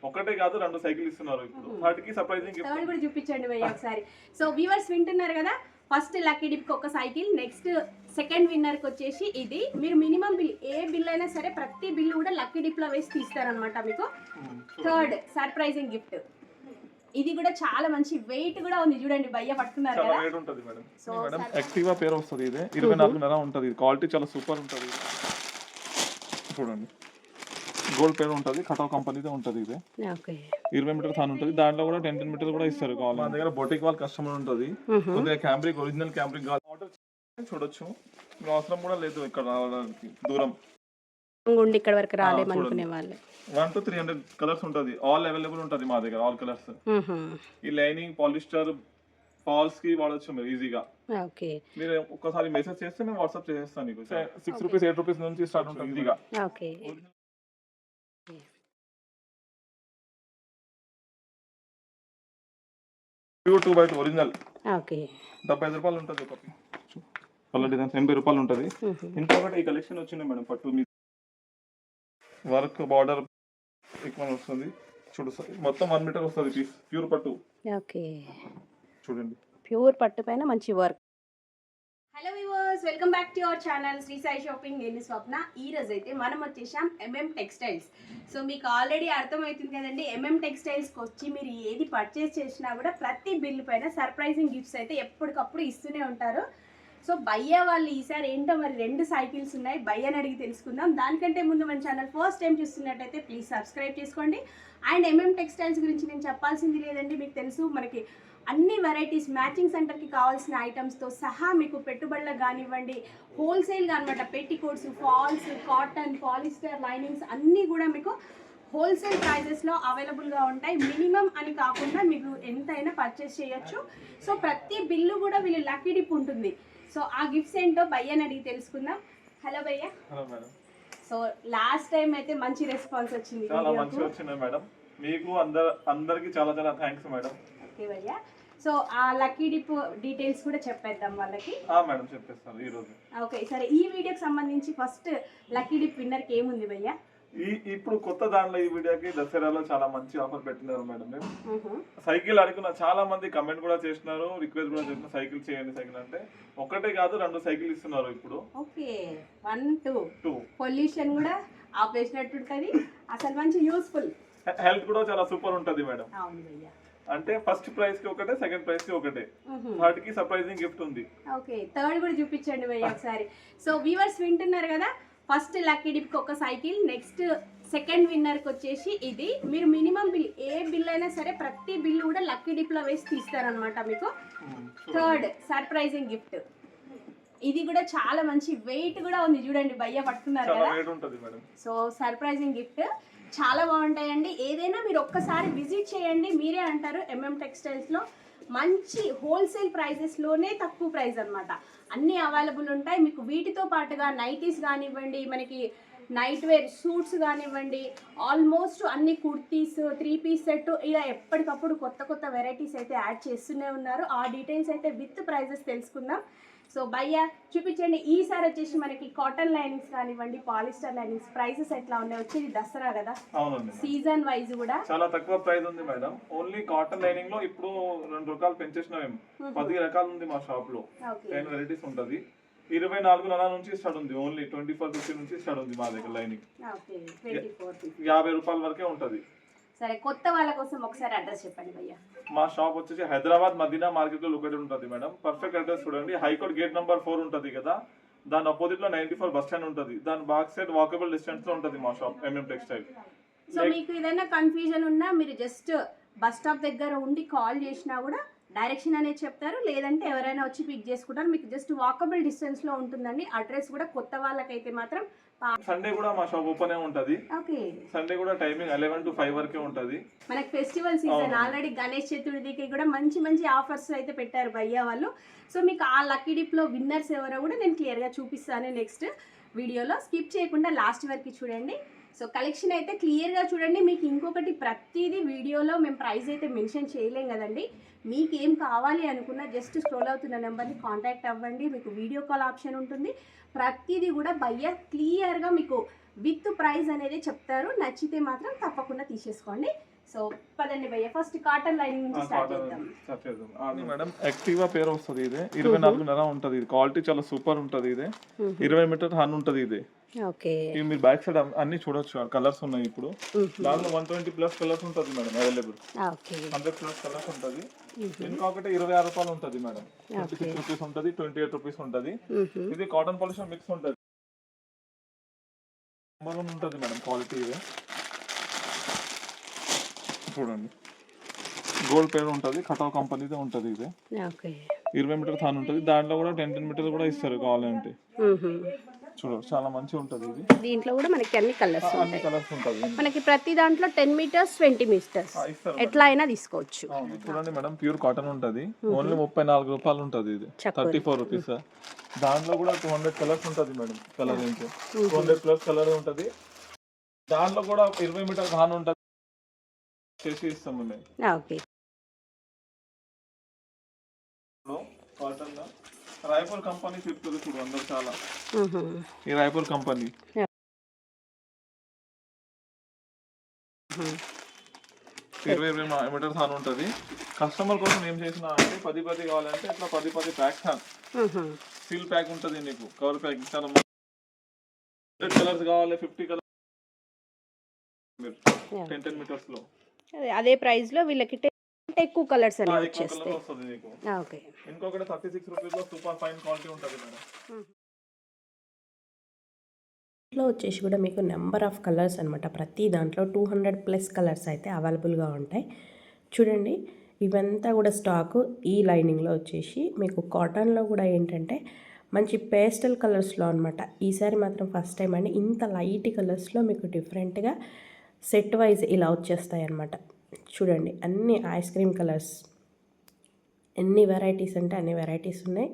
ఒకటే కాదు 2 సైకిల్ ఇస్తున్నారు ఇప్పుడు. వాటికి సర్ప్రైజింగ్ గిఫ్ట్ థర్డ్ కూడా చూపించండి భయ్య ఒకసారి. సో వ్యూవర్స్ వింటున్నారు కదా, ఫస్ట్ లక్కీ డిప్ ఒక సైకిల్, నెక్స్ట్ సెకండ్ విన్నర్కి వచ్చేసి ఇది. మీరు మినిమం బిల్ ఏ బిల్ అయినా సరే ప్రతి బిల్ కూడా లక్కీ డిప్ లో వేసి తీస్తారనమాట మీకు. థర్డ్ సర్ప్రైజింగ్ గిఫ్ట్ ఇది కూడా చాలా మంచి వెయిట్ కూడా ఉంది, చూడండి భయ్య పట్టుకున్నారు చాలా కదా. వెయిట్ ఉంటది మేడం. సో మేడం యాక్టివా పేరు వస్తది, ఇది 24.5 ఉంటది. క్వాలిటీ చాలా సూపర్ ఉంటది. చూడండి గోల్డ్ పేరు ఉంటది, కటో కంపెనీదే ఉంటది. ఇది 20 మీటర్ థాన్ ఉంటది, దాంట్లో కూడా 10 మీటర్ కూడా ఇస్తారు. కావాలి మా దగ్గర బొటిక్ వాళ్ళ కస్టమర్ ఉంటది. కొద్దిగా క్యాంబ్రిక్ ఒరిజినల్ క్యాంబ్రిక్ ఆర్డర్ చూడొచ్చు, మీకు అవసరం కూడా లేదు ఇక్కడ రావడానికి. దూరం ఉండి ఇక్కడ వరకు రాలేమనుకునే వాళ్ళు 1 to 300 కలర్స్ ఉంటది. ఆల్ అవైలబుల్ ఉంటది మా దగ్గర, ఆల్ కలర్స్. ఈ లైనింగ్ పాలిస్టర్ ఫాల్స్ కి వాడొచ్చు మీరు ఈజీగా. ఓకే, మీరు ఒక్కసారి మెసేజ్ చేస్తే మేము వాట్సాప్ చేసేస్తాను మీకు. 6 రూపీస్ 8 రూపీస్ నుంచి స్టార్ట్ ఉంటుంది ఈజీగా. Okay, pure 2x2 original. Okay, 75 రూపాయలు ఉంటుంది ఒక కలర్ డిజైన్స్. 80 రూపాయలు ఉంటుంది. ఇంకొకటి ఈ కలెక్షన్ వచ్చింది మేడం, పట్టు మీద వర్క్ బార్డర్ ఎక్కువ వస్తుంది. చూడు మొత్తం 1 మీటర్ వస్తుంది పీస్, ప్యూర్ పట్టు. ఓకే, చూడండి ప్యూర్ పట్టు పైన మంచి work. Hello viewers, welcome back to our channel Shri Sai shopping. నేను స్వప్న. ఈ రోజు అయితే మనం వచ్చేసాం టెక్స్టైల్స్. సో మీకు ఆల్రెడీ అర్థమవుతుంది కదండి, టెక్స్టైల్స్కి వచ్చి మీరు ఏది పర్చేస్ చేసినా కూడా ప్రతి బిల్లు పైన సర్ప్రైజింగ్ గిఫ్ట్స్ అయితే ఎప్పటికప్పుడు ఇస్తూనే ఉంటారు. సో భయ్య వాళ్ళు ఈసారి ఏంటో మరి 2 సైకిల్స్ ఉన్నాయి, భయ్యని అడిగి తెలుసుకుందాం. దానికంటే ముందు మన ఛానల్ ఫస్ట్ టైం చూస్తున్నట్టయితే ప్లీజ్ సబ్స్క్రైబ్ చేసుకోండి. అండ్ టెక్స్టైల్స్ గురించి నేను చెప్పాల్సింది లేదండి, మీకు తెలుసు మనకి అన్ని వెరైటీస్ మ్యాచింగ్ సెంటర్కి కావాల్సిన ఐటమ్స్తో సహా మీకు పెట్టుబడులకు కానివ్వండి, హోల్సేల్గా అనమాట. Petticoats, falls, cotton, polyester, linings అన్నీ కూడా మీకు హోల్సేల్ ప్రైజెస్లో అవైలబుల్గా ఉంటాయి. మినిమం అని కాకుండా మీకు ఎంతైనా పర్చేస్ చేయొచ్చు. సో ప్రతి బిల్లు కూడా వీళ్ళు లక్కీ డిప్ ఉంటుంది. సో ఆ గిఫ్ట్స్ ఏంటో భయ్యని అడిగి తెలుసుకుందాం. హలో భయ్య. Hello madam. So last time అయితే మంచి రెస్పాన్స్ వచ్చింది, చాలా మంచిగా వచ్చింది మేడం. మీకు అందరికి చాలా చాలా థ్యాంక్స్ మేడం. ఓకే భయ్య. సో ఆ లక్కీ డిప్ డీటెయిల్స్ కూడా చెప్పేద్దాం వాళ్ళకి. మేడం చెప్పేస్తాను ఈ రోజు. ఓకే సరే, ఈ వీడియోకి సంబంధించి ఫస్ట్ లక్కీ డిప్ విన్నర్కి ఏముంది భయ్య? ఇప్పుడు కొత్త దాంట్లో ఈ వీడియోకి దసరాలో చాలా మంచి ఆఫర్ పెట్టినారు మేడం. మేము సైకిల్ అడుగున్న చాలా మంది కమెంట్ కూడా చేసినారు, రిక్వెస్ట్ కూడా చేసిన సైకిల్ చేయండి సైకిల్ అంటే. ఒకటే కాదు 2 సైకిల్ ఇస్తున్నారు ఇప్పుడు. ఓకే 1 2 పొల్యూషన్ కూడా ఆపేసినట్టు ఉంటుంది, అసలు మంచి యూస్ఫుల్. హెల్త్ కూడా చాలా సూపర్ ఉంటది మేడం. అవును భయ్య. అంటే ఫస్ట్ ప్రైస్ కి ఒకటే, సెకండ్ ప్రైస్ కి ఒకటే. వాటికి సర్ప్రైజింగ్ గిఫ్ట్ ఉంది. ఓకే థర్డ్ కూడా చూపించండి భయ్య ఒకసారి. సో వ్యూవర్స్ వింటున్నారు కదా, ఫస్ట్ లక్కీ డిప్కి ఒక సైకిల్, నెక్స్ట్ సెకండ్ విన్నర్కి వచ్చేసి ఇది. మీరు మినిమం బిల్ ఏ బిల్ అయినా సరే ప్రతి బిల్ కూడా లక్కీ డిప్లో వేసి తీస్తారనమాట మీకు. థర్డ్ సర్ప్రైజింగ్ గిఫ్ట్ ఇది కూడా చాలా మంచి వెయిట్ కూడా ఉంది, చూడండి భయ్య పట్టుకున్నారు కదా. సో సర్ప్రైజింగ్ గిఫ్ట్ చాలా బాగుంటాయండి. ఏదైనా మీరు ఒక్కసారి విజిట్ చేయండి, మీరే అంటారు టెక్స్టైల్స్లో మంచి హోల్సేల్ ప్రైజెస్లోనే తక్కువ ప్రైస్ అనమాట. అన్నీ అవైలబుల్ ఉంటాయి మీకు. వీటితో పాటుగా నైటీస్ కానివ్వండి, మనకి నైట్ వేర్ సూట్స్ కానివ్వండి, ఆల్మోస్ట్ అన్ని కుర్తీస్, 3 పీస్ సెట్, ఇలా ఎప్పటికప్పుడు కొత్త కొత్త వెరైటీస్ అయితే యాడ్ చేస్తూనే ఉన్నారు. ఆ డీటెయిల్స్ అయితే విత్ ప్రైజెస్ తెలుసుకుందాం. సో భయ్య చూపించండి. ఈసారి వచ్చేసి మనకి కాటన్ లైనింగ్స్ కానివ్వండి, పాలిస్టర్ లైనింగ్స్ ప్రైసెస్ ఎట్లా ఉన్నాయి? వచ్చేది దసరా కదా, సీజన్ వైజ్ కూడా చాలా తక్కువ ప్రైస్ ఉంది మేడం. ఓన్లీ కాటన్ లైనింగ్ లో ఇప్పుడు 2 రకాలు పెంచేసినాం. 10 రకాలు ఉంది మా షాప్ లో, 10 వెరైటీస్ ఉంటది. 24 నుంచి స్టార్ట్ ఉంది, ఓన్లీ 2450 నుంచి స్టార్ట్ ఉంది మా దగ్గర లైనింగ్. 50 రూపాయల వరకే ఉంటది. సరే, కొత్త వాళ్ళ కోసం ఒకసారి అడ్రస్ చెప్పండి భయ్య. మా షాప్ వచ్చేసి హైదరాబాద్ మదీనా మార్కెట్ లో లొకేటెడ్ ఉంటుంది మేడం. పర్ఫెక్ట్ అడ్రస్ చూడండి, హైకోర్ట్ గేట్ నెంబర్ 4 ఉంటది కదా, దాని అపోజిట్ లో 94 బస్ స్టాండ్ ఉంటది. దాని బ్యాక్ సైడ్ వాకబుల్ డిస్టెన్స్ లో ఉంటది మా షాప్ టెక్స్టైల్. సో మీకు ఏదైనా కన్ఫ్యూజన్ ఉన్నా మీరు జస్ట్ బస్ స్టాప్ దగ్గర ఉండి కాల్ చేసినా కూడా డైరెక్షన్ అనేది చెప్తారు, లేదంటే ఎవరైనా వచ్చి పిక్ చేసుకుంటారు. మీకు జస్ట్ వాకబుల్ డిస్టెన్స్ లో ఉంటుందండి. అడ్రస్ కూడా కొత్త వాళ్ళకైతే మాత్రం సండే కూడా మా షాప్ ఓపెన్ ఉంటది. ఓకే, సండే కూడా టైమింగ్ 11 to 5 వరకే ఉంటది. మనకి ఫెస్టివల్ సీజన్ ఆల్రెడీ గణేష్ చతుర్థికి కూడా మంచి మంచి ఆఫర్స్ అయితే పెట్టారు భయ్య వాళ్ళు. సో మీకు ఆ లక్కీ డిప్ లో విన్నర్స్ ఎవరో కూడా నేను క్లియర్ గా చూపిస్తాను నెక్స్ట్ వీడియోలో. స్కిప్ చేయకుండా లాస్ట్ వరకు చూడండి. సో కలెక్షన్ అయితే క్లియర్గా చూడండి. మీకు ఇంకొకటి, ప్రతిదీ వీడియోలో మేము ప్రైస్ అయితే మెన్షన్ చేయలేం కదండి. మీకు ఏం కావాలి అనుకున్నా జస్ట్ స్క్రోల్ అవుతున్న నెంబర్ని కాంటాక్ట్ అవ్వండి, మీకు వీడియో కాల్ ఆప్షన్ ఉంటుంది. ప్రతిదీ కూడా భయ్య క్లియర్గా మీకు విత్ ప్రైస్ అనేది చెప్తారు. నచ్చితే మాత్రం తప్పకుండా తీసేసుకోండి. సో పదండి భయ్య, ఫస్ట్ కాటన్ లైనింగ్ నుంచి స్టార్ట్ చేద్దాం. మేడం యాక్టివా పేరు వస్తుంది. ఇది 24.5 ఉంటది. ఇది క్వాలిటీ చాలా సూపర్ ఉంటది. ఇది 20 మీటర్ హన్ ఉంటది. ఇది ఓకే, ఇవి మీరు బ్యాక్ సైడ్ అన్ని చూడొచ్చు. కలర్స్ ఉన్నాయి ఇప్పుడు. దాంట్లో 120 ప్లస్ కలర్స్ ఉంటది మేడం అవైలబుల్. 100 ప్లస్ కలర్స్ ఉంటది. ఇంకొకటి 26 రూపాయలు ఉంటది మేడం. 26 రూపీస్ ఉంటది, 28 రూపీస్ ఉంటది. ఇది కాటన్ పాలిష్ మిక్స్ ఉంటది. ఉంటది మేడం క్వాలిటీ. ఇది చూడండి, గోల్డ్ పేరు ఉంటది. కటావ్ కంపెనీదే ఉంటది. ఇది 20 మీటర్ థాన్ ఉంటది. దాంట్లో కూడా 10 మీటర్ కూడా ఇస్తారు కావాలంటే. చూడండి, చాలా మంచిగా ఉంటది. ఇది దీంట్లో కూడా మనకి అన్ని కలర్స్ అన్ని కలర్స్ ఉంటది. మనకి ప్రతి దాంట్లో 10 మీటర్స్ 20 మీటర్స్ ఎట్లా అయినా తీసుకోవచ్చు. చూడండి మేడం, ప్యూర్ కాటన్ ఉంటది. ఓన్లీ 34 రూపాయలు ఉంటది. ఇది 34 రూపీస్. దాంట్లో కూడా 200 కలర్స్ ఉంటది మేడం. కలర్ ఏంటి 200 ప్లస్ కలర్ ఉంటది. దాంట్లో కూడా 20 మీటర్ థాన్ ఉంటది. చేసి ఇస్తాము మేము. ఓకే, కాటన్ రాయపూర్ కంపెనీ చెప్తుంది చూడు అందరు చాలా. ఈ రాయపూర్ కంపెనీ 20 మీటర్ థాన్ ఉంటది. కస్టమర్ కోసం ఏం చేసినా అంటే 10 కావాలంటే ఇట్లా 10 ప్యాక్ థాన్ సీల్ ప్యాక్ ఉంటది. నీకు కవర్ ప్యాక్ చాలా కలర్స్ కావాలి. 50 కలర్స్ 10 మీటర్స్ లో అదే ప్రైస్ లో వీళ్ళకి ఎక్కువ కలర్స్ అనేవి వచ్చేస్తాయి. ఓకే, ఇంకొకటి 36 రూపీస్ లో సూపర్ ఫైన్ క్వాలిటీ ఉంటది మేడం. ఇంట్లో వచ్చేసి కూడా మీకు నెంబర్ ఆఫ్ కలర్స్ అనమాట. ప్రతి దాంట్లో 200 ప్లస్ కలర్స్ అయితే అవైలబుల్గా ఉంటాయి. చూడండి, ఇవంతా కూడా స్టాకు ఈ లైనింగ్లో వచ్చేసి మీకు కాటన్లో కూడా ఏంటంటే మంచి పేస్టల్ కలర్స్లో అనమాట. ఈసారి మాత్రం ఫస్ట్ టైం అండి ఇంత లైట్ కలర్స్లో మీకు డిఫరెంట్గా సెట్ వైజ్ ఇలా వచ్చేస్తాయి అన్నమాట. చూడండి, అన్ని ఐస్ క్రీమ్ కలర్స్, ఎన్ని వెరైటీస్ అంటే అన్ని వెరైటీస్ ఉన్నాయి.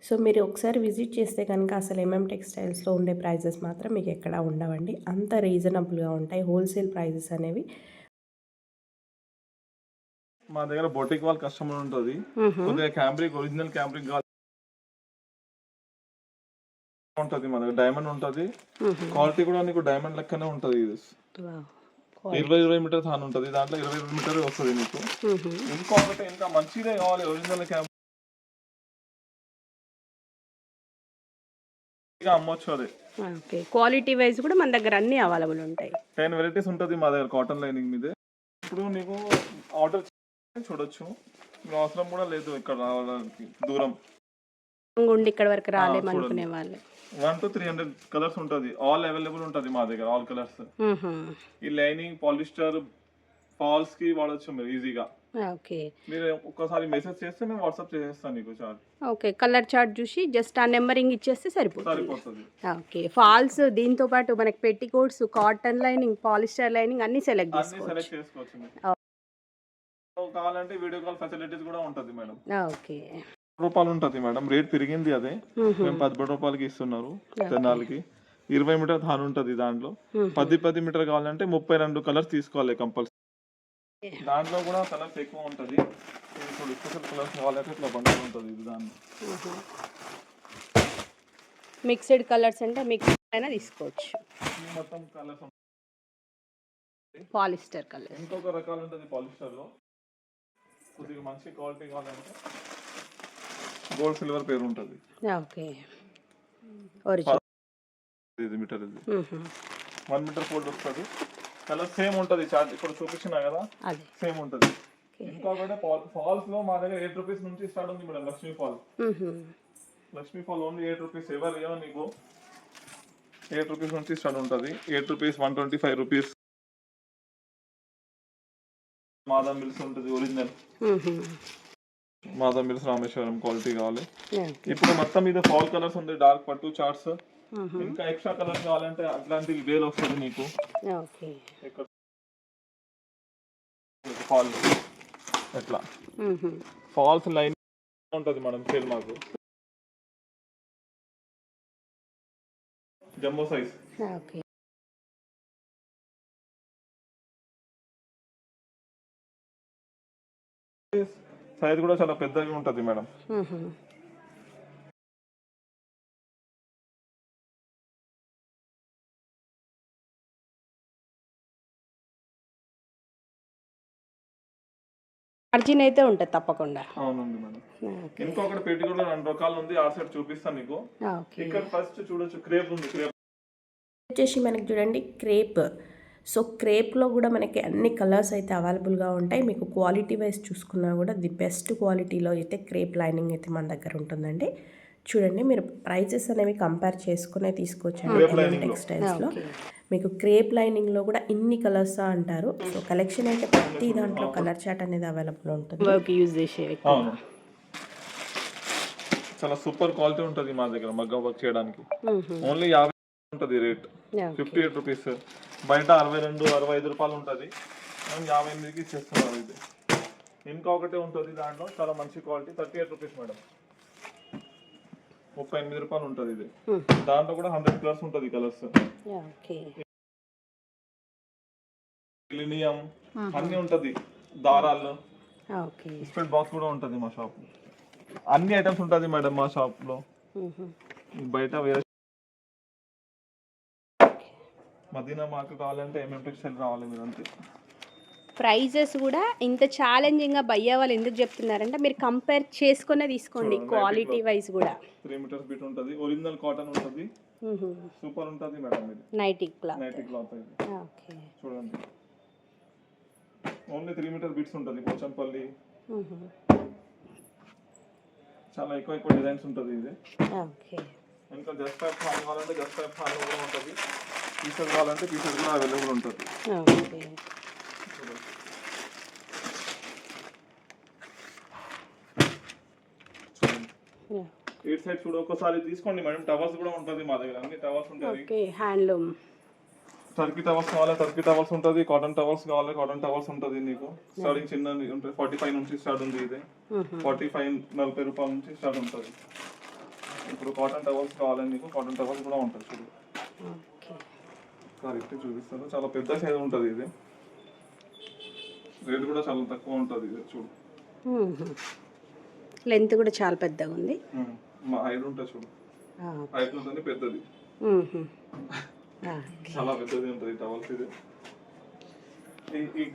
సో మీరు ఒకసారి విజిట్ చేస్తే కనుక అసలు టెక్స్టైల్స్లో ఉండే ప్రైజెస్ మాత్రం మీకు ఎక్కడా ఉండవండి. అంత రీజనబుల్గా ఉంటాయి. హోల్సేల్ ప్రైజెస్ అనేవి. మా దగ్గర బొటిక్ వాళ్ళ కస్టమర్ ఉంటుంది. కొద్దిగా క్యాంబ్రిక్ ఒరిజినల్ క్యాంబ్రిక్ ఉంటుంది. మన దగ్గర డైమండ్ ఉంటుంది. క్వాలిటీ కూడా నీకు డైమండ్ లెక్కనే ఉంటుంది. ఇది 20 మీటర్ థాన్ ఉంటుంది. దాంట్లో 20 మీటర్ వస్తుంది నీకు. ఇంకొకటి ఇంకా మంచిదే కావాలి ఒరిజినల్ క్యాంప్ అమ్మొచ్చు. అదే క్వాలిటీ వైజ్ కూడా మన దగ్గర అన్ని అవైలబుల్ ఉంటాయి. 10 వెరైటీస్ ఉంటుంది మా దగ్గర కాటన్ లైనింగ్ మీద. ఇప్పుడు నీకు ఆర్డర్ చూడొచ్చు. అవసరం కూడా లేదు ఇక్కడ రావడానికి. దూరం ఉండి ఇక్కడ వరకు రాలేమనుకునే వాళ్ళు 1 to 300 కలర్స్ ఉంటది. ఆల్ అవైలబుల్ ఉంటది మా దగ్గర. All colours. ఈ లైనింగ్ పాలిస్టర్ ఫాల్స్ కి వాడొచ్చు మీరు ఈజీగా. ఓకే, మీరు ఒక్కసారి మెసేజ్ చేస్తే నేను వాట్సాప్ చేసేస్తాను నీకు చార్ట్. ఓకే, కలర్ చార్ట్ చూసి జస్ట్ ఆ నెంబరింగ్ ఇచ్చేస్తే సరిపోతుంది. ఓకే, ఫాల్స్ దీంతో పాటు మనకి petticoats, cotton lining, polyester lining అన్ని సెలెక్ట్ చేసుకోవచ్చు. కావాలంటే వీడియో కాల్ ఫెసిలిటీస్ కూడా ఉంటది మేడం. ఓకే, రూపాయలు ఉంటది మేడం. రేట్ పెరిగింది. అదే మేము 17 రూపాయలకి ఇస్తున్నారు. తెనాలికి 20 మీటర్ థాన్ ఉంటది. దాంట్లో 10 మీటర్ కావాలంటే 32 కలర్స్ తీసుకోవాలి కంపల్సరీ. దాంట్లో కూడా కలర్స్ ఎక్కువ ఉంటది. ఇప్పుడు స్పెషల్ కలర్స్ కావాలంటే ఇట్లా బండిల్ ఉంటది. ఇది దాంట్లో మిక్స్డ్ కలర్స్ అంటే మిక్స్ అయినా తీసుకోవచ్చు. మొత్తం కలర్స్ పాలిస్టర్ కలర్ ఇంకొక రకాలు ఉంటది. పాలిస్టర్ లో కొద్దిగా మంచి క్వాలిటీ కావాలంటే గోల్డ్ సిల్వర్ పేరు ఉంటది. Okay, original meter. ఇది 1 మీటర్ ఫోల్డ్ వస్తుంది. కలర్ సేమ్ ఉంటది. చార్ట్ ఇప్పుడు చూపించినా కదా సేమ్ ఉంటది. ఇంకొకటి ఫాల్స్ లో మా దగ్గర 8 రూపీస్ నుంచి స్టార్ట్ ఉంది madam. Lakshmi fall. Lakshmi fall only 8 rupees. ఎవరు ఏమో నీకు 8 రూపీస్ నుంచి స్టార్ట్ ఉంటది. 8 రూపీస్, 125 రూపీస్. మాదా మిల్స్ ఉంటుంది ఒరిజినల్. మాదా మిల్స్ రామేశ్వరం క్వాలిటీ కావాలి. ఇప్పుడు మొత్తం మీద ఫాల్ కలర్స్ ఉంది. డార్క్ పట్టు చార్ట్స్. ఇంకా ఎక్స్ట్రా కలర్స్ కావాలంటే అట్లాంటి వేలు వస్తుంది నీకు. ఫాల్ ఎట్లా ఫాల్స్ లైన్ ఉంటది మేడం. సేల్ మాకు జంబో సైజ్. సైజ్ కూడా చాలా పెద్దగా ఉంటది మేడం. మార్జిన్ అయితే ఉంటుంది తప్పకుండా. అవునండి మేడం. ఇంకొకటి పెట్టికోట్లో 2 రకాలు ఉంది, ఆ సైడ్ చూపిస్తాను నీకు. ఓకే. ఇక్కడ ఫస్ట్ చూడొచ్చు క్రేప్ ఉంది. క్రేప్ వచ్చేసి మనకి చూడండి క్రేప్. సో క్రేప్లో కూడా మనకి అన్ని కలర్స్ అయితే అవైలబుల్గా ఉంటాయి. మీకు క్వాలిటీ వైజ్ చూసుకున్నా కూడా ది బెస్ట్ క్వాలిటీలో అయితే క్రేప్ లైనింగ్ అయితే మన దగ్గర ఉంటుందండి. చూడండి మీరు ప్రైజెస్ అనేవి కంపేర్ చేసుకునే తీసుకోవచ్చు టెక్స్టైల్స్లో. మీకు క్రేప్ లైనింగ్లో కూడా ఇన్ని కలర్స్ అంటారు. సో కలెక్షన్ అయితే ప్రతి దాంట్లో కలర్ చార్ట్ అనేది అవైలబుల్ ఉంటుంది. వర్క్ యూజ్ చేసేవి. అవును, చాలా సూపర్ క్వాలిటీ ఉంటుంది మా దగ్గర మగ్గం వర్క్ చేయడానికి. ఓన్లీ 50 ఉంటుంది రేట్, 58 రూపీస్. బయట 62-65 రూపాయలు ఉంటుంది, మనం 58కి ఇచ్చేస్తున్నారు. ఇది ఇంకొకటి ఉంటుంది దాంట్లో చాలా మంచి క్వాలిటీ, 38 రూపీస్ మేడం, 38 రూపాయలు ఉంటుంది. ఇది దాంట్లో కూడా 100 కలర్స్ ఉంటుంది. కలర్స్ లినియం అన్ని ఉంటుంది, దారాలు, స్పెట్ బాక్స్ కూడా ఉంటుంది మా షాప్. అన్ని ఐటమ్స్ ఉంటుంది మేడం మా షాప్ లో. బయట వేరే మదీనా మార్కెట్ కావాలంటే ఎంఎం టెక్స్టైల్ రావాలి మీరు, అంతే. ప్రైజెస్ కూడా ఇంత ఛాలెంజింగ్గా భయ్యా వాళ్ళు ఎందుకు చెప్తున్నారంటే మీరు కంపేర్ చేసుకునే తీసుకోండి, క్వాలిటీ వైజ్ కూడా. 3 మీటర్స్ బిట్ ఉంటుంది, ఒరిజినల్ కాటన్ ఉంటుంది, సూపర్ ఉంటుంది మేడం. ఇది నైటీ క్లాత్. ఓకే చూడండి, ఓన్లీ 3 మీటర్ బిట్స్ ఉంటుంది. పోచంపల్లి చాలా ఎక్కువ డిజైన్స్ ఉంటుంది. ఇది ఇంకా జస్ట్ టైప్ ఫాన్ కావాలంటే జస్ట్ టైప్ ఫాన్ కూడా ఉంటుంది, టీషర్ట్ కావాలంటే టీషర్ట్ కూడా అవైలబుల్ ఉంటుంది. ఎయిట్ సైడ్ చూడు ఒకసారి తీసుకోండి మేడం. టవల్స్ కూడా ఉంటుంది మా దగ్గర, అన్ని టవల్స్ ఉంటుంది. హ్యాండ్లూమ్ టర్కీ టవల్స్ కావాలి, టర్కీ టవల్స్ ఉంటుంది. కాటన్ టవల్స్ కావాలి, కాటన్ టవల్స్ ఉంటుంది. నీకు స్టార్టింగ్ చిన్న ఉంటుంది, 45 నుంచి స్టార్ట్ ఉంది. ఇది 45-40 రూపాయల నుంచి స్టార్ట్ ఉంటుంది. ఇప్పుడు కాటన్ టవల్స్ కావాలని నీకు కాటన్ టవల్స్ కూడా ఉంటుంది. చూడు కరెక్ట్ చూపిస్తాను, చాలా పెద్ద సైజ్ ఉంటుంది. ఇది రేట్ కూడా చాలా తక్కువ ఉంటుంది. ఇది చూడు, లెంత్ కూడా చాలా పెద్దగా ఉంది. మా హైట్ ఉంటుంది చూడు, హైట్ ఉంటుంది పెద్దది, చాలా పెద్దది ఉంటుంది టవల్స్. ఇది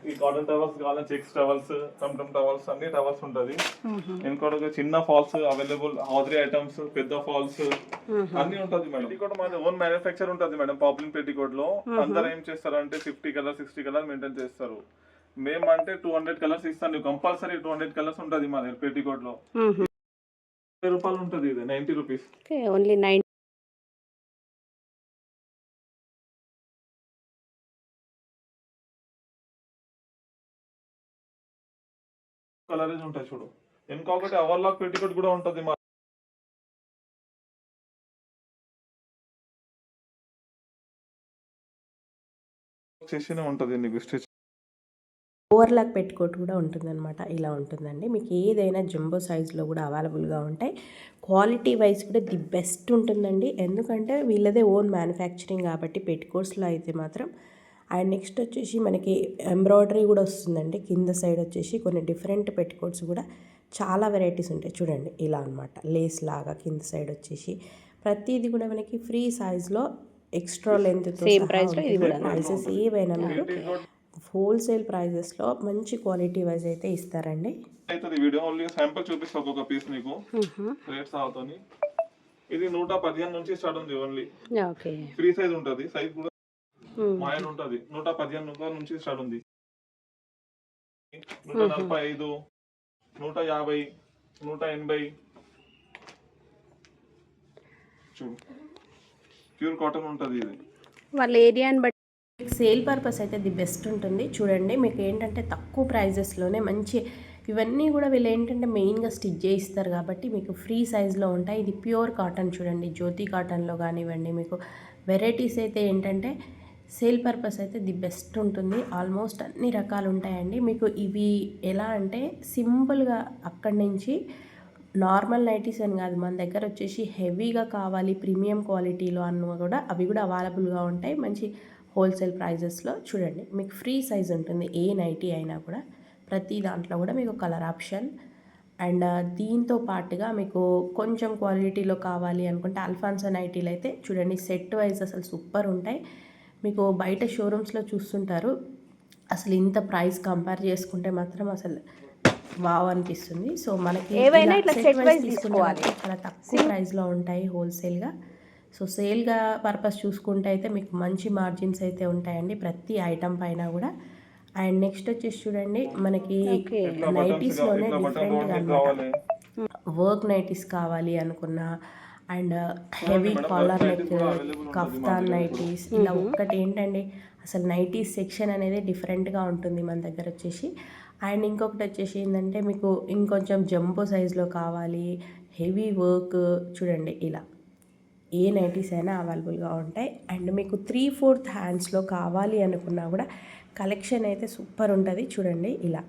ఈ కాటన్ టవల్స్ కావాలని చెక్స్ టవల్స్, టమ్ టవల్స్, అన్ని టవల్స్ ఉంటుంది. ఇంకోటి చిన్న ఫాల్స్ అవైలబుల్, హాజరీ ఐటమ్స్, పెద్ద ఫాల్స్ అన్ని ఉంటుంది మేడం. పెట్టికోట్ మాది ఓన్ మ్యానుఫ్యాక్చర్ ఉంటుంది మేడం. పాపులర్ పెట్టికోట్ లో అందరూ ఏం చేస్తారంటే 50 కలర్ 60 కలర్ మెయింటైన్ చేస్తారు. మేము అంటే 200 కలర్స్ ఇస్తాను, కంపల్సరీ 200 కలర్స్ ఉంటుంది మా దగ్గర. పెట్టికోట్ లో 90 రూపాయలు ఉంటుంది. ఇది 90 రూపీస్ ఓన్లీ 90. కలరేజ్ ఉంటాయి చూడు. ఇంకొకటి ఓవర్లాక్ పెట్టికోట్ కూడా ఉంటుంది మా చేసినే ఉంటుంది. నీకు స్టిచ్ ఓవర్లాక్ పెట్టుకోట్ కూడా ఉంటుందన్నమాట. ఇలా ఉంటుందండి. మీకు ఏదైనా జంబో సైజులో కూడా అవైలబుల్గా ఉంటాయి. క్వాలిటీ వైజ్ కూడా ది బెస్ట్ ఉంటుందండి, ఎందుకంటే వీళ్ళదే ఓన్ మ్యానుఫ్యాక్చరింగ్ కాబట్టి పెట్టుకోట్స్లో అయితే మాత్రం. అండ్ నెక్స్ట్ వచ్చేసి మనకి ఎంబ్రాయిడరీ కూడా వస్తుందండి. కింద సైడ్ వచ్చేసి కొన్ని డిఫరెంట్ పెట్టుకోట్స్ కూడా చాలా వెరైటీస్ ఉంటాయి. చూడండి ఇలా అనమాట, లేస్ లాగా కింద సైడ్ వచ్చేసి ప్రతిదీ కూడా మనకి ఫ్రీ సైజ్లో ఎక్స్ట్రా లెంత్తో ప్రైజెస్ ఏవైనా మీరు హోల్సేల్ ప్రైజెస్లో మంచి క్వాలిటీ వైజ్ అయితే ఇస్తారండి. అవుతుంది వీడియో ఓన్లీ శాంపుల్ చూపిస్తా ఒక్కొక్క పీస్ నీకు రేట్స్ అవుతుంది. ఇది 115 నుంచి స్టార్ట్ ఉంది. ఓన్లీ ఫ్రీ సైజ్ ఉంటుంది. సైజ్ కూడా మాయన్ ఉంటుంది. 115 రూపాయల నుంచి స్టార్ట్ ఉంది. 145, 150, 180 చూడు, ప్యూర్ కాటన్ ఉంటుంది. ఇది వాళ్ళ ఏరియాని బట్టి సేల్ పర్పస్ అయితే ది బెస్ట్ ఉంటుంది. చూడండి మీకు ఏంటంటే తక్కువ ప్రైజెస్లోనే మంచి ఇవన్నీ కూడా వీళ్ళు ఏంటంటే మెయిన్గా స్టిచ్ చేయిస్తారు కాబట్టి మీకు ఫ్రీ సైజ్లో ఉంటాయి. ఇది ప్యూర్ కాటన్ చూడండి, జ్యోతి కాటన్లో కానివ్వండి, మీకు వెరైటీస్ అయితే ఏంటంటే సేల్ పర్పస్ అయితే ది బెస్ట్ ఉంటుంది. ఆల్మోస్ట్ అన్ని రకాలు ఉంటాయండి. మీకు ఇవి ఎలా అంటే సింపుల్గా అక్కడి నుంచి నార్మల్ నైటీస్ అని కాదు, మన దగ్గర వచ్చేసి హెవీగా కావాలి ప్రీమియం క్వాలిటీలో అన్న కూడా అవి కూడా అవైలబుల్గా ఉంటాయి మంచి హోల్సేల్ ప్రైజెస్లో. చూడండి మీకు ఫ్రీ సైజ్ ఉంటుంది ఏ నైటీ అయినా కూడా. ప్రతి దాంట్లో కూడా మీకు కలర్ ఆప్షన్ అండ్ దీంతో పాటుగా మీకు కొంచెం క్వాలిటీలో కావాలి అనుకుంటే అల్ఫాన్సా నైటీలు అయితే చూడండి సెట్ వైజ్ అసలు సూపర్ ఉంటాయి. మీకు బయట షోరూమ్స్లో చూస్తుంటారు, అసలు ఇంత ప్రైస్ కంపేర్ చేసుకుంటే మాత్రం అసలు వావ్ అనిపిస్తుంది. సో మనకి ఏవైనా ఇలా ఇట్లా సెట్ set వైజ్ wise తీసుకుంటే తీసుకోవాలి. మాత్రం చాలా తక్కువ ప్రైస్లో ఉంటాయి హోల్సేల్గా. సో సేల్గా పర్పస్ చూసుకుంటే అయితే మీకు మంచి మార్జిన్స్ అయితే ఉంటాయండి ప్రతి ఐటమ్ పైన కూడా. అండ్ నెక్స్ట్ వచ్చేసి చూడండి మనకి నైటీస్లోనే డిఫరెంట్గా అనమాట. వర్క్ నైటీస్ కావాలి అనుకున్నా and heavy collar neck kaftan nighties ఇలా ఒక్కటి ఏంటండి అసలు నైటీస్ సెక్షన్ అనేది డిఫరెంట్గా ఉంటుంది మన దగ్గర వచ్చేసి. అండ్ ఇంకొకటి వచ్చేసి ఏంటంటే మీకు ఇంకొంచెం జంబో సైజ్లో కావాలి హెవీ వర్క్ చూడండి ఇలా ఏ నైటీస్ అయినా అవైలబుల్గా ఉంటాయి. అండ్ మీకు 3/4 హ్యాండ్స్లో కావాలి అనుకున్నా కూడా కలెక్షన్ అయితే సూపర్ ఉంటుంది. చూడండి ఇలా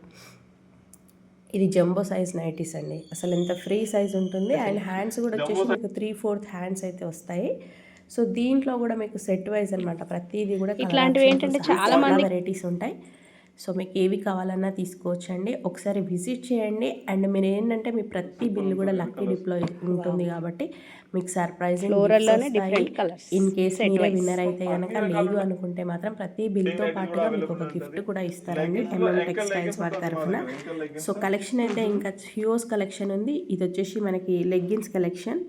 ఇది జంబో సైజ్ నైటీస్ అండి, అసలు ఎంత ఫ్రీ సైజ్ ఉంటుంది. అండ్ హ్యాండ్స్ కూడా వచ్చేసి మీకు 3/4 హ్యాండ్స్ అయితే వస్తాయి. సో దీంట్లో కూడా మీకు సెట్ వైజ్ అనమాట ప్రతిదీ కూడా ఇట్లాంటివి ఏంటంటే చాలా మంది వెరైటీస్ ఉంటాయి. సో మీకు ఏవి కావాలన్నా తీసుకోవచ్చండి, ఒకసారి విజిట్ చేయండి. అండ్ మీరు ఏంటంటే మీ ప్రతి బిల్లు కూడా లక్కీ డిప్లో ఉంటుంది కాబట్టి మీకు సర్ప్రైజింగ్ ఇన్ కేస్ మీరే విన్నర్ అయితే కనుక, లేదు అనుకుంటే మాత్రం ప్రతి బిల్తో పాటుగా మీకు ఒక గిఫ్ట్ కూడా ఇస్తారండి టెక్స్టైల్స్ వారి తరఫున. సో కలెక్షన్ అయితే ఇంకా హ్యూజ్ కలెక్షన్ ఉంది. ఇది వచ్చేసి మనకి లెగ్గిన్స్ కలెక్షన్.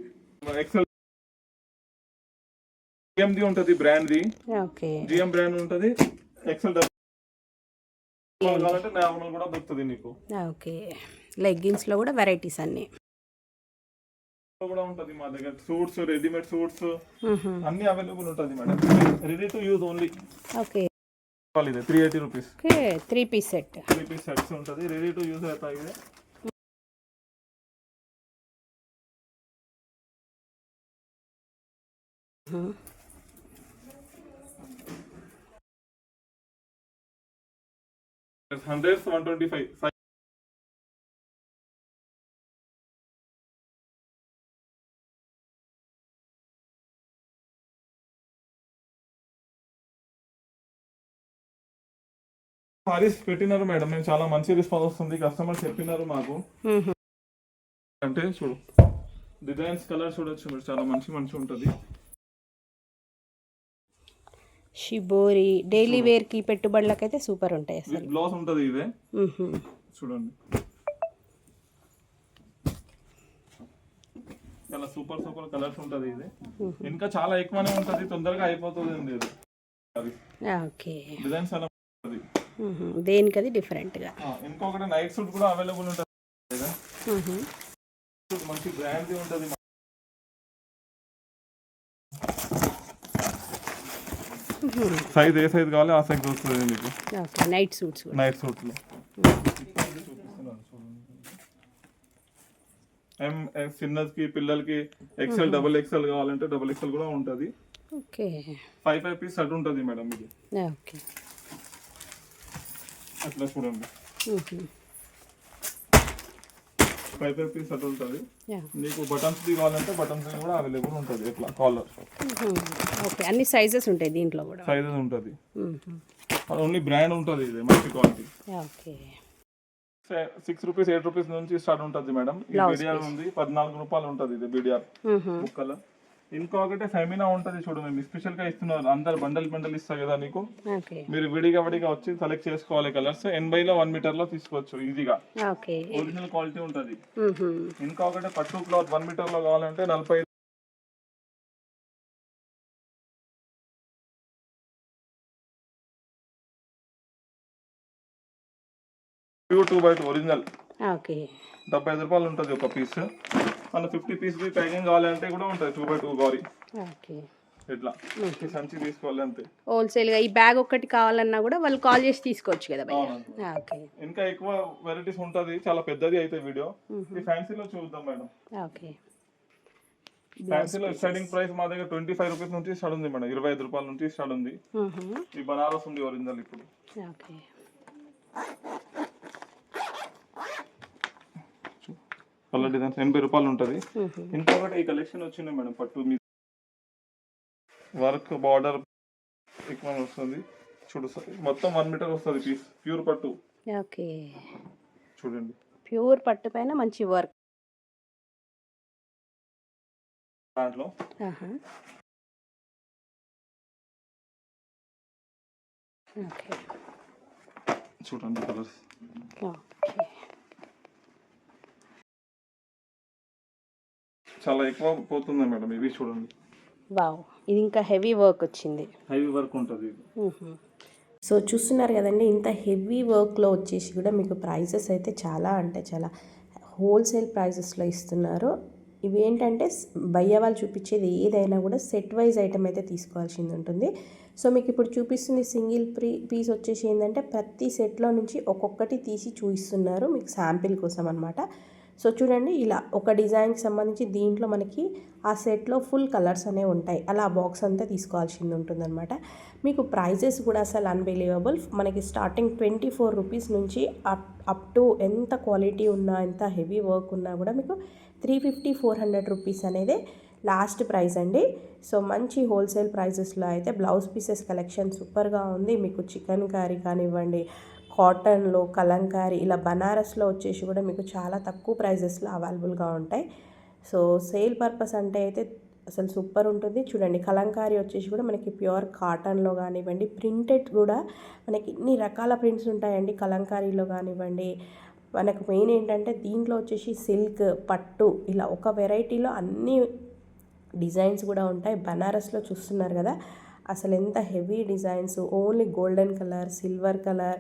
జిఎంది ఉంటుంది బ్రాండ్ ది, ఓకే జిఎం బ్రాండ్ ఉంటుంది. ఎక్సెల్ కావాలంటే నార్మల్ కూడా దొరుకుతుంది నీకు. ఓకే లెగ్గిన్స్లో కూడా వెరైటీస్ అన్నీ కూడా ఉంటుంది మా దగ్గర. సూట్స్, రెడీమేడ్ సూట్స్ అన్ని అవైలబుల్ ఉంటుంది madam. Ready to use only. Okay ఇది 380 rupees. Okay 3 piece set. 3 piece sets ఉంటుంది, రెడీ టు యూజ్ అవుతా ಇದೆ. హండ్రెడ్స్ 125. సారీస్ పెట్టినారు మేడం, మేము చాలా మంచి రెస్పాన్స్ వస్తుంది. కస్టమర్ చెప్పినారు మాకు. అంటే చూడు డిజైన్స్ కలర్ చూడొచ్చు మీరు, చాలా మంచి ఉంటుంది. షిబోరి డైలీ వేర్ కి పెట్టుబడులకైతే సూపర్ ఉంటాయి అసలు. గ్లాస్ ఉంటుంది ఇదే చూడండి, చాలా సూపర్ కలర్స్ ఉంటుంది ఇది. ఇంకా చాలా ఎక్కువనే ఉంటుంది, తొందరగా అయిపోతుంది ఇది. ఓకే డిజైన్స్ చాలా ఉంటుంది. దేనికది డిఫరెంట్ గా. ఇంకొకటి నైట్ సూట్ కూడా అవైలబుల్ ఉంటుంది. మంచి బ్రాండ్ ఉంటుంది. సైజ్ ఏ సైజ్ కావాలి ఆ సైజ్ వస్తుంది మీకు. Okay night suits night suit లో చిన్నకి పిల్లలకి ఎక్సెల్ డబుల్ ఎక్సెల్ కావాలంటే డబుల్ ఎక్సెల్ కూడా ఉంటుంది. ఓకే 5 పీస్ సెట్ ఉంటుంది మేడం ఇది. ఓకే అట్లా చూడండి 5 పీస్ సెట్ ఉంటుంది. మీకు బటన్స్ కావాలంటే బటన్స్ కూడా అవైలబుల్ ఉంటుంది. ఇట్లా కాలర్. ఓకే అన్ని సైజెస్ ఉంటాయి దీంట్లో కూడా. సైజెస్ ఉంటుంది, ఓన్లీ బ్రాండ్ ఉంటుంది ఇది, మంచి క్వాలిటీ. ఓకే 6 రూపీస్ 8 రూపీస్ నుంచి స్టార్ట్ ఉంటుంది మేడం. ఈ బీడిఆర్ ఉంది 14 రూపాయలు ఉంటుంది ఇది బీడిఆర్ బుక్కల. ఇంకొకటి ఫెమినా ఉంటుంది చూడు, మేము స్పెషల్ గా ఇస్తున్నారు. అందరు బండల్ ఇస్తారు కదా నీకు, మీరు విడిగా వచ్చి సెలెక్ట్ చేసుకోవాలి కలర్స్. 80లో 1 మీటర్ లో తీసుకోవచ్చు ఈజీగా. ఒరిజినల్ క్వాలిటీ ఉంటుంది. ఇంకొకటి పట్టు క్లాత్ 1 మీటర్ లో కావాలంటే 40. ప్యూర్ 2x2 ఒరిజినల్ 75 రూపాయలు ఉంటుంది ఒక పీస్. మన 50 పీస్ ప్యాకింగ్ కావాలంటే కూడా ఉంటుంది 2x2 గౌరీ. ఇట్లా సంచి తీసుకోవాలి అంతే. హోల్సేల్ గా ఈ బ్యాగ్ ఒక్కటి కావాలన్నా కూడా వాళ్ళు కాల్ చేసి తీసుకోవచ్చు కదా భయ్యా. ఓకే ఇంకా ఎక్కువ వెరైటీస్ ఉంటుంది, చాలా పెద్దది అయితే వీడియో. ఈ ఫ్యాన్సీలో చూద్దాం మేడం. ఓకే ఫ్యాన్సీలో స్టార్టింగ్ ప్రైస్ మా దగ్గర 25 రూపీస్ నుంచి స్టార్ట్ ఉంది మేడం, 25 రూపాయల నుంచి స్టార్ట్ ఉంది. ఈ బనారస్ ఉంది ఒరిజినల్ ఇప్పుడు. ఓకే కలర్ డిజైన్స్ 80 రూపాయలు ఉంటుంది. ఇంకొకటి ఈ కలెక్షన్ వచ్చింది మేడం, పట్టు మీద వర్క్ బార్డర్ ఎక్కువ వస్తుంది చూడు. మొత్తం 1 మీటర్ వస్తుంది పీస్, ప్యూర్ పట్టు. ఓకే చూడండి ప్యూర్ పట్టు పైన మంచి వర్క్ దాంట్లో. ఓకే చూడండి కలర్స్. ఓకే చాలా ఎక్కువ పోతుంది మేడం. ఇవి చూడండి, వావ్, ఇది ఇంకా హెవీ వర్క్ వచ్చింది. హెవీ వర్క్ ఉంటుంది ఇది. సో చూస్తున్నారు కదండి, ఇంత హెవీ వర్క్లో వచ్చేసి కూడా మీకు ప్రైజెస్ అయితే చాలా అంటే చాలా హోల్సేల్ ప్రైజెస్లో ఇస్తున్నారు. ఇవి ఏంటంటే బయ్య వాళ్ళు చూపించేది ఏదైనా కూడా సెట్ వైజ్ ఐటమ్ అయితే తీసుకోవాల్సింది ఉంటుంది. సో మీకు ఇప్పుడు చూపిస్తుంది సింగిల్ పీస్ వచ్చేసి ఏంటంటే ప్రతి సెట్లో నుంచి ఒక్కొక్కటి తీసి చూపిస్తున్నారు మీకు శాంపిల్ కోసం అనమాట. సో చూడండి, ఇలా ఒక డిజైన్కి సంబంధించి దీంట్లో మనకి ఆ సెట్లో ఫుల్ కలర్స్ అనేవి ఉంటాయి. అలా బాక్స్ అంతా తీసుకోవాల్సింది ఉంటుందన్నమాట. మీకు ప్రైజెస్ కూడా అసలు అన్బిలీవబుల్. మనకి స్టార్టింగ్ 24 రూపీస్ నుంచి అప్ టు ఎంత క్వాలిటీ ఉన్నా, ఎంత హెవీ వర్క్ ఉన్నా కూడా మీకు 350-400 రూపీస్ అనేది లాస్ట్ ప్రైస్ అండి. సో మంచి హోల్సేల్ ప్రైజెస్లో అయితే బ్లౌజ్ పీసెస్ కలెక్షన్ సూపర్గా ఉంది. మీకు చికెన్ కర్రీ కానివ్వండి, కాటన్లో కలంకారీ, ఇలా బనారస్లో వచ్చేసి కూడా మీకు చాలా తక్కువ ప్రైజెస్లో అవైలబుల్గా ఉంటాయి. సో సేల్ పర్పస్ అంటే అయితే అసలు సూపర్ ఉంటుంది. చూడండి, కలంకారీ వచ్చేసి కూడా మనకి ప్యూర్ కాటన్లో కానివ్వండి, ప్రింటెడ్ కూడా మనకి ఇన్ని రకాల ప్రింట్స్ ఉంటాయండి కలంకారీలో కానివ్వండి. మనకు మెయిన్ ఏంటంటే దీంట్లో వచ్చేసి సిల్క్, పట్టు, ఇలా ఒక వెరైటీలో అన్ని డిజైన్స్ కూడా ఉంటాయి. బనారస్లో చూస్తున్నారు కదా, అసలు ఎంత heavy designs, only golden colour, silver colour,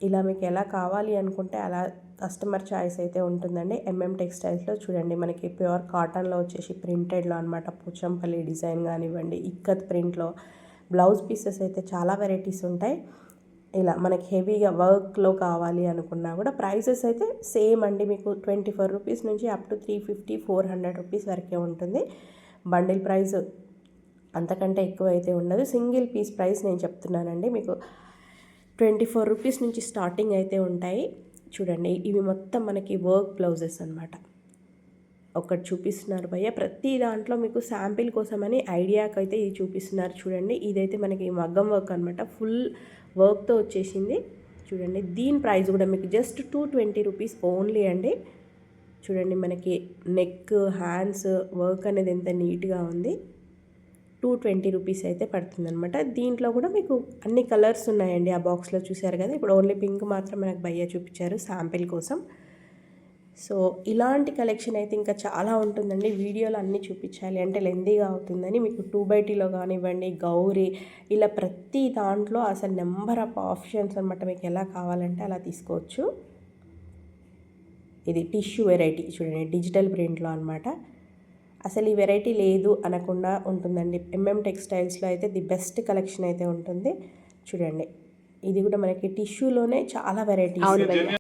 ఇలా మీకు ఎలా కావాలి అనుకుంటే అలా కస్టమర్ చాయిస్ అయితే ఉంటుందండి. టెక్స్టైల్స్లో చూడండి, మనకి ప్యూర్ కాటన్లో వచ్చేసి ప్రింటెడ్లో అనమాట, పోచంపల్లి డిజైన్ కానివ్వండి, ఇక్కత్ ప్రింట్లో బ్లౌజ్ పీసెస్ అయితే చాలా వెరైటీస్ ఉంటాయి. ఇలా మనకి హెవీగా వర్క్లో కావాలి అనుకున్నా కూడా ప్రైసెస్ అయితే సేమ్ అండి. మీకు 24 రూపీస్ నుంచి అప్ టు 350-400 రూపీస్ వరకే ఉంటుంది. బండిల్ ప్రైస్ అంతకంటే ఎక్కువ అయితే ఉండదు. సింగిల్ పీస్ ప్రైస్ నేను చెప్తున్నానండి, మీకు 24 రూపీస్ నుంచి స్టార్టింగ్ అయితే ఉంటాయి. చూడండి, ఇవి మొత్తం మనకి వర్క్ బ్లౌజెస్ అనమాట. ఒకటి చూపిస్తున్నారు భయ్య, ప్రతి దాంట్లో మీకు శాంపిల్ కోసమని ఐడియాకి అయితే ఇది చూపిస్తున్నారు. చూడండి, ఇదైతే మనకి మగ్గం వర్క్ అనమాట, ఫుల్ వర్క్తో వచ్చేసింది. చూడండి, దీని ప్రైస్ కూడా మీకు జస్ట్ 220 రూపీస్ ఓన్లీ అండి. చూడండి, మనకి నెక్, హ్యాండ్స్ వర్క్ అనేది ఎంత నీట్గా ఉంది. 220 రూపీస్ అయితే పడుతుంది అనమాట. దీంట్లో కూడా మీకు అన్ని కలర్స్ ఉన్నాయండి. ఆ బాక్స్లో చూసారు కదా, ఇప్పుడు ఓన్లీ పింక్ మాత్రం మనకు భయ్య చూపించారు శాంపిల్ కోసం. సో ఇలాంటి కలెక్షన్ అయితే ఇంకా చాలా ఉంటుందండి. వీడియోలో అన్నీ చూపించాలి అంటే లెందీగా అవుతుందని మీకు 2x2లో కానివ్వండి, గౌరీ, ఇలా ప్రతి దాంట్లో అసలు నెంబర్ ఆఫ్ ఆప్షన్స్ అనమాట. మీకు ఎలా కావాలంటే అలా తీసుకోవచ్చు. ఇది టిష్యూ వెరైటీ చూడండి, డిజిటల్ ప్రింట్లో అనమాట. అసలు ఈ వెరైటీ లేదు అనకుండా ఉంటుందండి. టెక్స్టైల్స్లో అయితే ది బెస్ట్ కలెక్షన్ అయితే ఉంటుంది. చూడండి, ఇది కూడా మనకి టిష్యూలోనే చాలా వెరైటీస్.